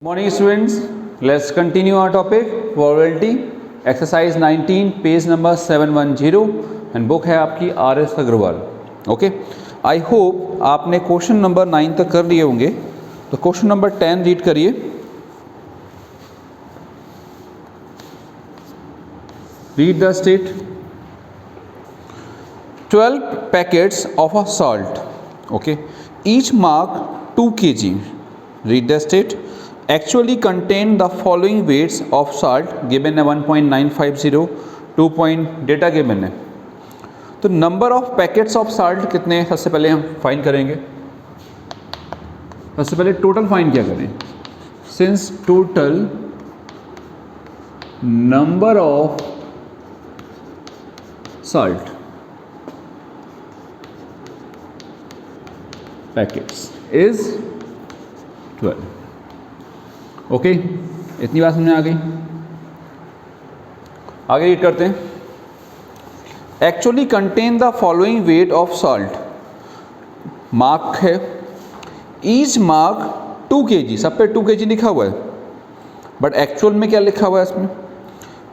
Morning students, let's continue our topic probability exercise 19 page number 710 and book है आपकी RS Agarwal. Okay, I hope आपने question number 9 तक कर लिए होंगे। तो क्वेश्चन नंबर 10 रीड करिए। Read the state 12 packets of a salt, okay, each mark 2 kg। Read the state actually contain the following weights of salt given है 1.950 2 point data given है। तो number of packets of salt कितने हैं सबसे पहले हम find करेंगे। सबसे पहले टोटल फाइंड क्या करें, since total number of salt packets is 12। Okay, इतनी बात समझ आ गई। आगे रीड करते हैं। Actually contain the following weight of salt, mark है ईच मार्क 2 kg, सब पे 2 kg लिखा हुआ है, बट एक्चुअल में क्या लिखा हुआ है इसमें,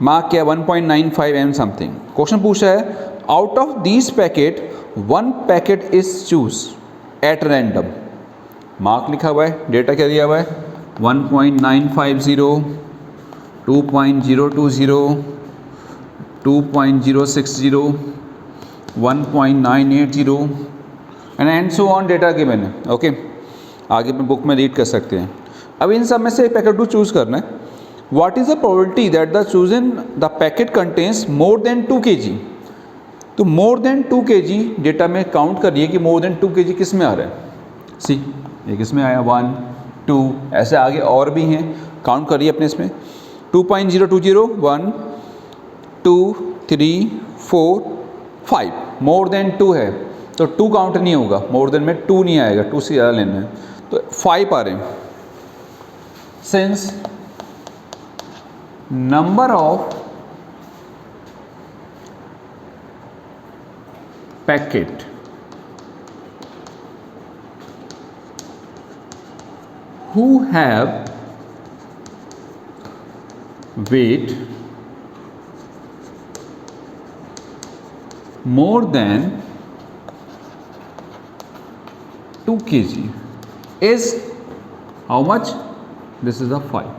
मार्क क्या 1.95 m समथिंग। क्वेश्चन पूछा है out of these packet 1 packet is choose at random. Mark लिखा हुआ है, डेटा क्या दिया हुआ है 1.950 2.020 2.060 1.980 and so on data given है। ओके, आगे बुक में रीड कर सकते हैं। अब इन सब में से एक पैकेट को चूज़ करना है। What is the probability that the chosen the packet contains more than 2 kg। तो मोर देन 2 kg डेटा में काउंट करिए कि मोर देन 2 kg किस में आ रहा है। सी, ये किस में आया 1 2, ऐसे आगे और भी हैं, काउंट करिए अपने इसमें 2.020 1 2 3 4 5, मोर देन 2 है तो 2 काउंट नहीं होगा, मोर देन में 2 नहीं आएगा, 2 से ज़्यादा लेना है तो 5 आ रहे हैं। Since number of packet who have weight more than 2 kg is how much? This is a 5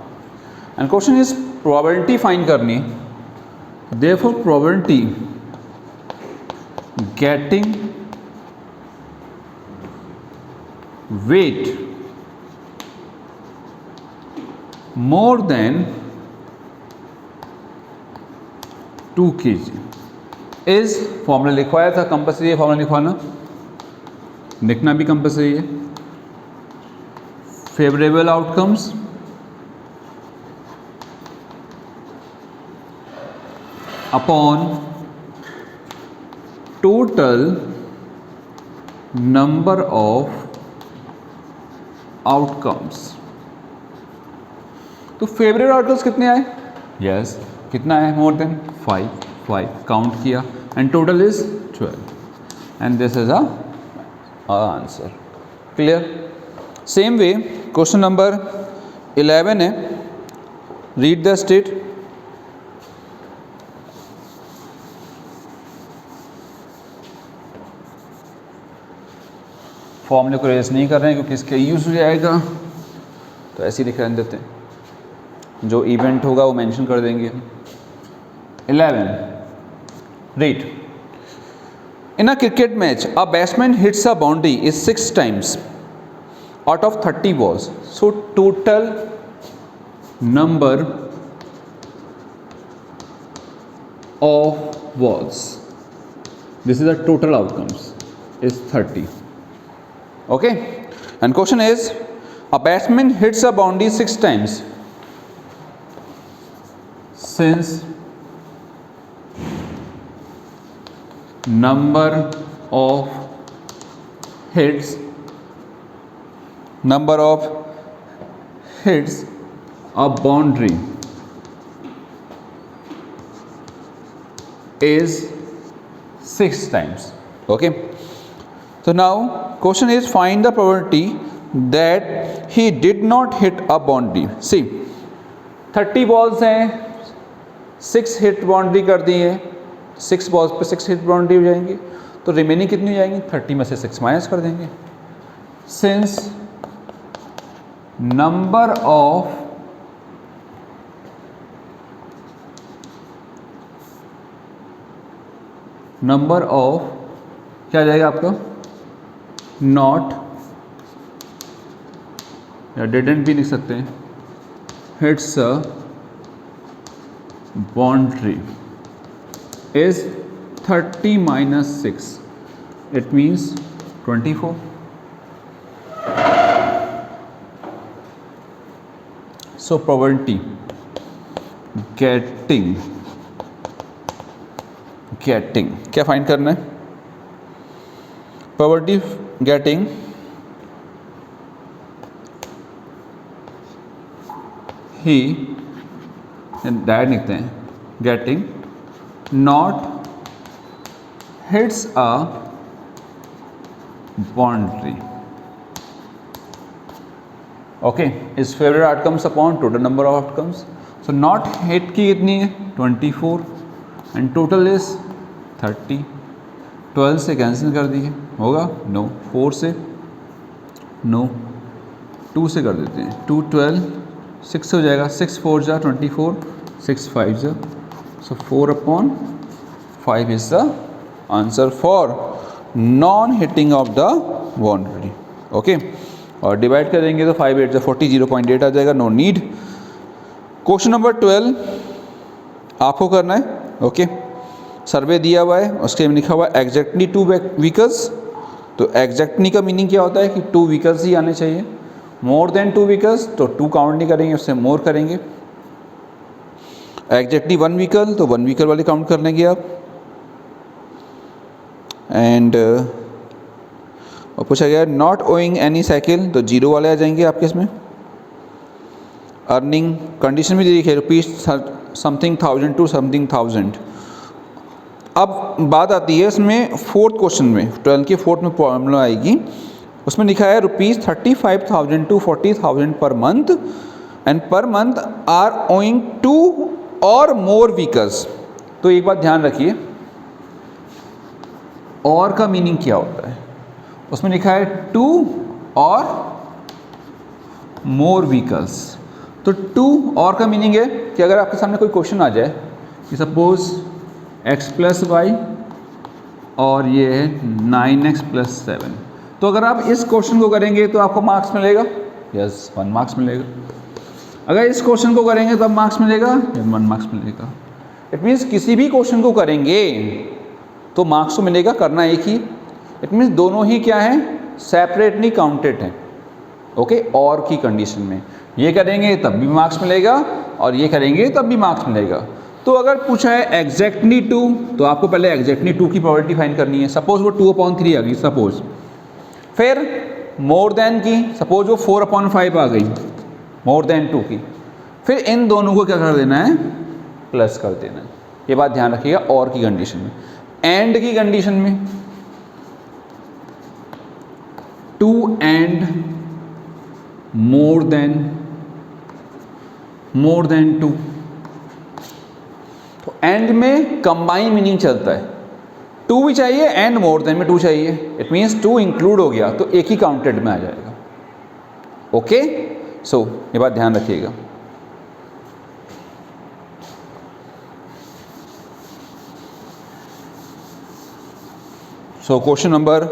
and question is probability find करनी है। Therefore probability getting weight more than 2 kg is, formula लिखवाया था, कंपल्सरी है formula लिखवाना, लिखना भी compulsory है। Favourable outcomes upon total number of outcomes. तो फेवरेट आउटकम्स कितने आए, यस कितना है मोर देन 5 काउंट किया and total is 12 and this is answer. Clear. Same way question number 11 है। Read the state. फॉर्मूले को रेस नहीं कर रहे हैं क्योंकि इसके यूज हो जाएगा, तो ऐसे ही लिख रहने देते हैं, जो इवेंट होगा वो मेंशन कर देंगे। 11 read in a cricket match a batsman hits a boundary is 6 times out of 30 balls, so total number of balls, this is the total outcomes is 30। Okay, and question is a batsman hits a boundary 6 times since number of hits a boundary is 6 times. Okay, so now question is find the probability that he did not hit a boundary. See, 30 balls हैं, 6 hit boundary कर दी है, 6 balls पे 6 hit boundary हो जाएंगी, तो remaining कितनी हो जाएंगी? 30 में से 6 माइनस कर देंगे. Since number of क्या आ जाएगा आपका? नॉट या डिडंट भी लिख सकते हैं, hits a boundary is 30 minus 6, it means 24. So probability getting क्या फाइंड करना है? probability getting he डायरेक्ट लिखते हैं, getting not hits a boundary, okay, is favorite outcomes upon total number of outcomes. So not hit की कितनी है? 24 and total is 30. 12 से cancel कर दिए, होगा? नो. 4 से नो, 2 से कर देते हैं, 2 12, 6 से हो जाएगा, 6 4 जा 24, 6 5 जा, so 4/5 is the answer for non hitting of the boundary. Okay, और डिवाइड करेंगे तो 5 8 जा 40, 0.8 आ जाएगा. No need. क्वेश्चन नंबर 12 आपको करना है. ओके, सर्वे दिया हुआ है, उसके में लिखा हुआ है एग्जैक्टली 2 व्हीकल्स. तो एग्जैक्टली का मीनिंग क्या होता है कि 2 व्हीकल्स ही आने चाहिए. मोर देन 2 व्हीकल्स तो 2 काउंट नहीं करेंगे, उससे मोर करेंगे. एग्जैक्टली 1 व्हीकल तो 1 व्हीकल वाले काउंट कर लेंगे आप. एंड और पूछा गया नॉट ओइंग एनी साइकिल तो 0 वाले आ जाएंगे आपके इसमें. अर्निंग कंडीशन भी देखिए, रुपीज समथिंग 1000 टू समथिंग 1000. अब बात आती है इसमें 4th क्वेश्चन में, 12 के 4th में प्रॉब्लम आएगी. उसमें लिखा है rupees 35,000 to 40,000 per month and per month are owing 2 और मोर व्हीकल्स. तो एक बात ध्यान रखिए, और का मीनिंग क्या होता है? उसमें लिखा है 2 और मोर व्हीकल्स. तो 2 और का मीनिंग है कि अगर आपके सामने कोई क्वेश्चन आ जाए कि सपोज x + y और ये है 9x + 7, तो अगर आप इस क्वेश्चन को करेंगे तो आपको मार्क्स मिलेगा, यस 1 मार्क्स मिलेगा. अगर इस क्वेश्चन को करेंगे तो अब मार्क्स मिलेगा, 1 मार्क्स मिलेगा. इट मीन्स किसी भी क्वेश्चन को करेंगे तो मार्क्स तो मिलेगा, करना एक ही. इट मीन्स दोनों ही क्या है? सेपरेटली काउंटेड है. ओके, और की कंडीशन में ये करेंगे तब भी मार्क्स मिलेगा और ये करेंगे तब भी मार्क्स मिलेगा. तो अगर पूछा है एग्जैक्टली 2 तो आपको पहले एग्जैक्टली 2 की प्रोबेबिलिटी फाइंड करनी है. सपोज वो 2/3 आ गई सपोज. फिर मोर देन की, सपोज वो 4/5 आ गई मोर देन 2 की. फिर इन दोनों को क्या कर देना है? प्लस कर देना है. ये बात ध्यान रखिएगा. और की कंडीशन में, एंड की कंडीशन में 2 एंड मोर देन 2. तो एंड में कंबाइन मीनिंग चलता है. 2 भी चाहिए एंड मोर देन में 2 चाहिए. इट मीन्स 2 इंक्लूड हो गया तो एक ही काउंटेड में आ जाएगा. ओके, सो ये बात ध्यान रखिएगा. सो क्वेश्चन नंबर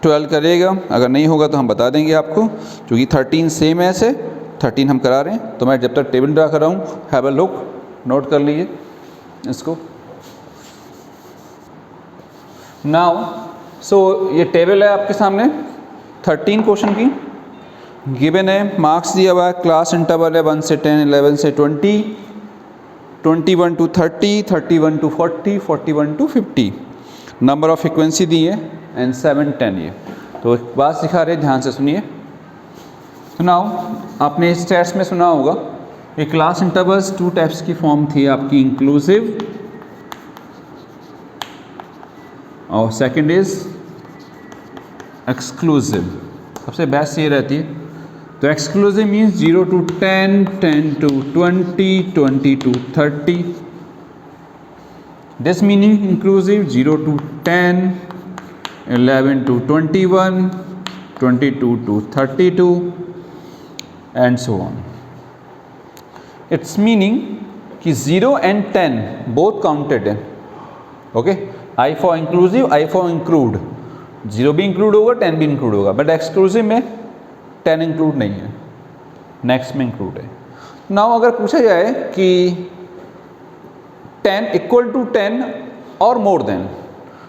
12 करिएगा. अगर नहीं होगा तो हम बता देंगे आपको, क्योंकि 13 सेम है ऐसे, 13 हम करा रहे हैं. तो मैं जब तक टेबल ड्रा कर रहा हूँ, हैव अ लुक, नोट कर लीजिए इसको. नाउ सो ये टेबल है आपके सामने 13 क्वेश्चन की. गिवन है, मार्क्स दिया हुआ है, क्लास इंटरवल है 1 से 10, 11 से 20, 21 to 30, 31 to 40, 41 to 50. Number of frequency दी है एंड 7 10. ये तो एक बात सिखा रहे, ध्यान से सुनिए. सुनाओ, आपने इस टेस्ट में सुना होगा ये क्लास इंटरवल्स 2 टाइप्स की फॉर्म थी आपकी, इंक्लूसिव और सेकंड इज एक्सक्लूसिव. सबसे बेस्ट ये रहती है। तो exclusive means 0 to 10, 10 to 20, 20 to 30. This meaning inclusive 0 to 10, 11 to 21, 22 to 32 and so on. Its meaning कि 0 and 10 both counted है, okay. I for inclusive, I for include, 0 भी include होगा 10 भी इंक्लूड होगा, बट एक्सक्लूसिव में 10 इंक्लूड नहीं है, next में इंक्लूड है। नाउ अगर पूछा जाए कि 10 इक्वल टू 10 और मोर देन,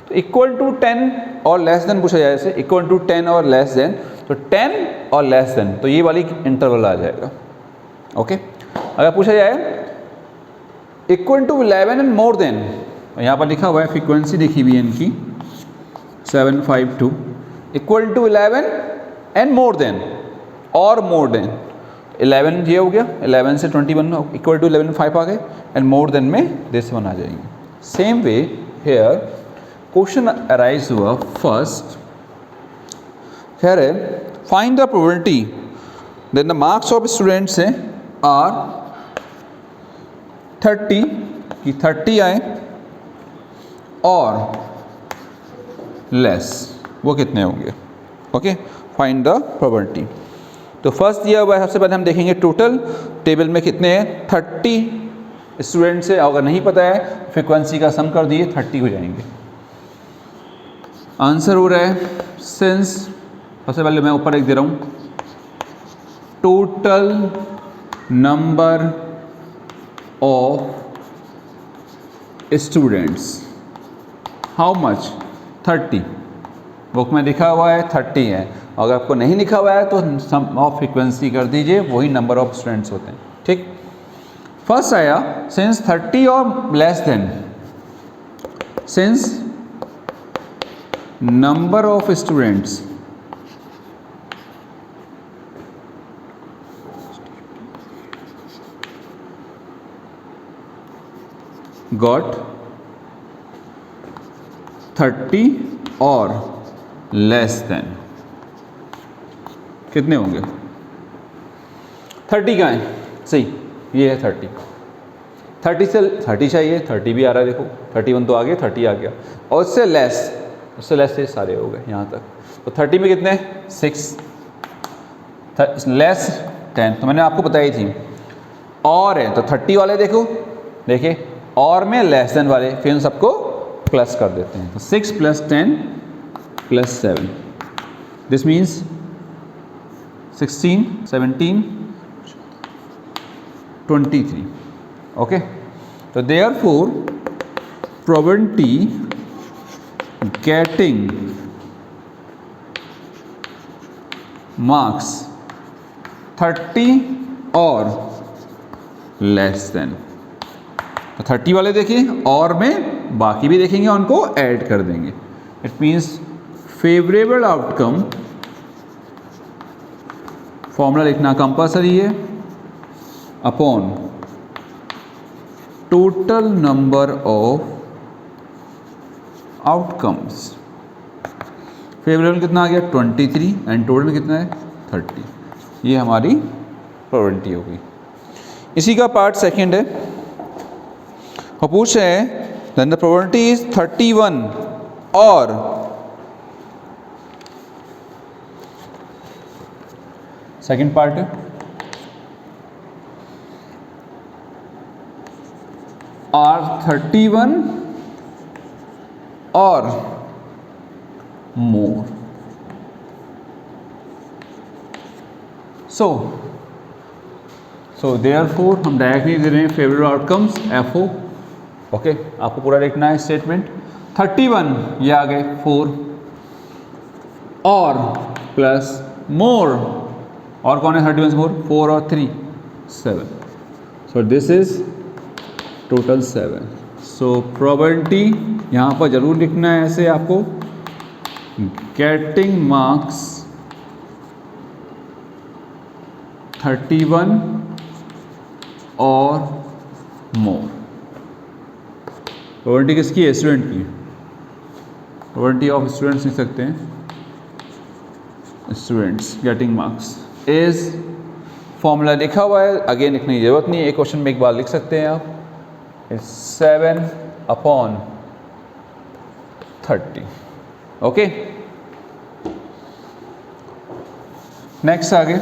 तो इक्वल टू 10 और लेस देन पूछा जाए, जैसे इक्वल टू 10 और लेस देन, तो 10 और लेस देन, तो ये वाली इंटरवल आ जाएगा, ओके। अगर पूछा जाए equal to 11 and more than, यहाँ पर लिखा हुआ है, फ्रीक्वेंसी लिखी हुई है इनकी 752, equal to 11 and more than और मोर देन, 11 ये हो गया, 11 से 21 इक्वल टू 11 5 आ गए, एंड मोर देन में दिस वन आ जाएंगे। Same way here question arise हुआ फर्स्ट, कह रहे find the probability then the marks of students हैं आर 30 कि 30 आए और लेस, वो कितने होंगे, ओके। Find the probability. तो फर्स्ट दिया हुआ है, सबसे पहले हम देखेंगे टोटल टेबल में कितने हैं, 30 स्टूडेंट्स है, अगर नहीं पता है फ्रीक्वेंसी का सम कर दिए 30 हो जाएंगे। आंसर हो रहा है सिंस, सबसे पहले मैं ऊपर लिख दे रहा हूँ, total number of students, how much, 30, book में लिखा हुआ है 30 है, अगर आपको नहीं लिखा हुआ है तो सम ऑफ फ्रीक्वेंसी कर दीजिए, वही नंबर ऑफ स्टूडेंट्स होते हैं, ठीक। फर्स्ट आया सिंस 30 और less than, since number of students got 30 और लेस देन, कितने होंगे, 30 कहाँ है, सही ये है 30, 30 से 30 चाहिए, 30 भी आ रहा है, देखो 31 तो आ गया, 30 आ गया, और उससे लेस ये सारे हो गए यहाँ तक। तो 30 में कितने, 6, लेस 10, तो मैंने आपको बताई थी, और है तो 30 वाले देखो, देखिए और में लेस देन वाले, फिर उन सबको प्लस कर देते हैं, तो 6 + 10 + 7, दिस मीन्स 16, 17, 23, ओके। तो देयरफॉर प्रोबेबिलिटी गेटिंग मार्क्स 30 और लेस देन, तो 30 वाले देखें और में बाकी भी देखेंगे, उनको ऐड कर देंगे, it means favourable outcome, formula लिखना कंपल्सरी है, upon total number of outcomes, favourable कितना आ गया 23 एंड टोटल कितना है 30, ये हमारी प्रोबेबिलिटी होगी। इसी का पार्ट सेकंड है, और पूछ रहे हैं देन द प्रोबेबिलिटी इज 31 और सेकंड पार्ट है आर 31 और मोर, सो देयरफॉर हम डायरेक्टली दे रहे हैं फेवरेबल आउटकम्स FO, ओके। आपको पूरा लिखना है स्टेटमेंट, 31 ये आ गए 4 और प्लस मोर, और कौन है 31 से मोर, 4 और 3 7, so this is total 7। So probability यहाँ पर जरूर लिखना है ऐसे आपको, गेटिंग मार्क्स 31 और मोर, प्रोबेबिलिटी किसकी है, स्टूडेंट की, प्रोबेबिलिटी ऑफ स्टूडेंट्स लिख सकते हैं students getting marks is, formula लिखा हुआ है, अगेन लिखने की ज़रूरत नहीं है, एक क्वेश्चन में एक बार लिख सकते हैं आप, 7/30। ओके, नेक्स्ट आगे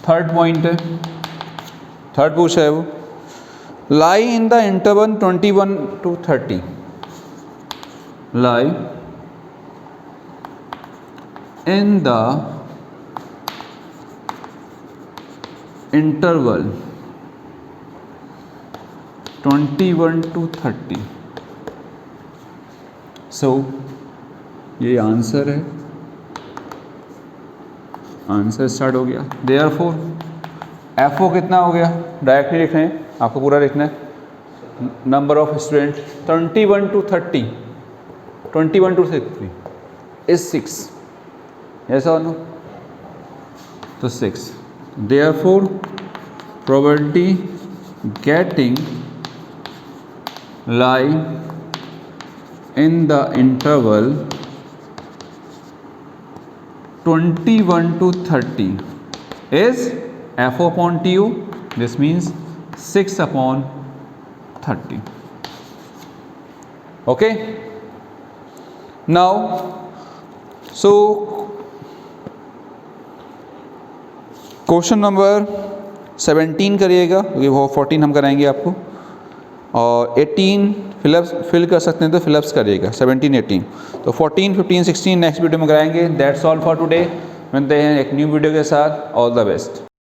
थर्ड पॉइंट है, थर्ड पूछा है वो, lie in the interval 21 to 30, lie in the interval 21 to 30। So ये आंसर है, आंसर स्टार्ट हो गया। देयरफॉर एफओ कितना हो गया, डायरेक्टली लिख रहे हैं, आपको पूरा लिखना है, number of student 21 to 30, 21 to 60 is 6, ऐसा हो नो, तो 6। Therefore probability getting lie in the interval 21 to 30 is F upon TU, this means 6 upon 30। okay, now so question number 17 करिएगा, क्योंकि वो 14 हम कराएंगे आपको, और 18 फिल कर सकते हैं तो फिलअप्स करिएगा, 17 18, तो 14 15 16 नेक्स्ट वीडियो में कराएंगे। दैट्स ऑल फॉर टुडे, मिलते हैं एक न्यू वीडियो के साथ, ऑल द बेस्ट।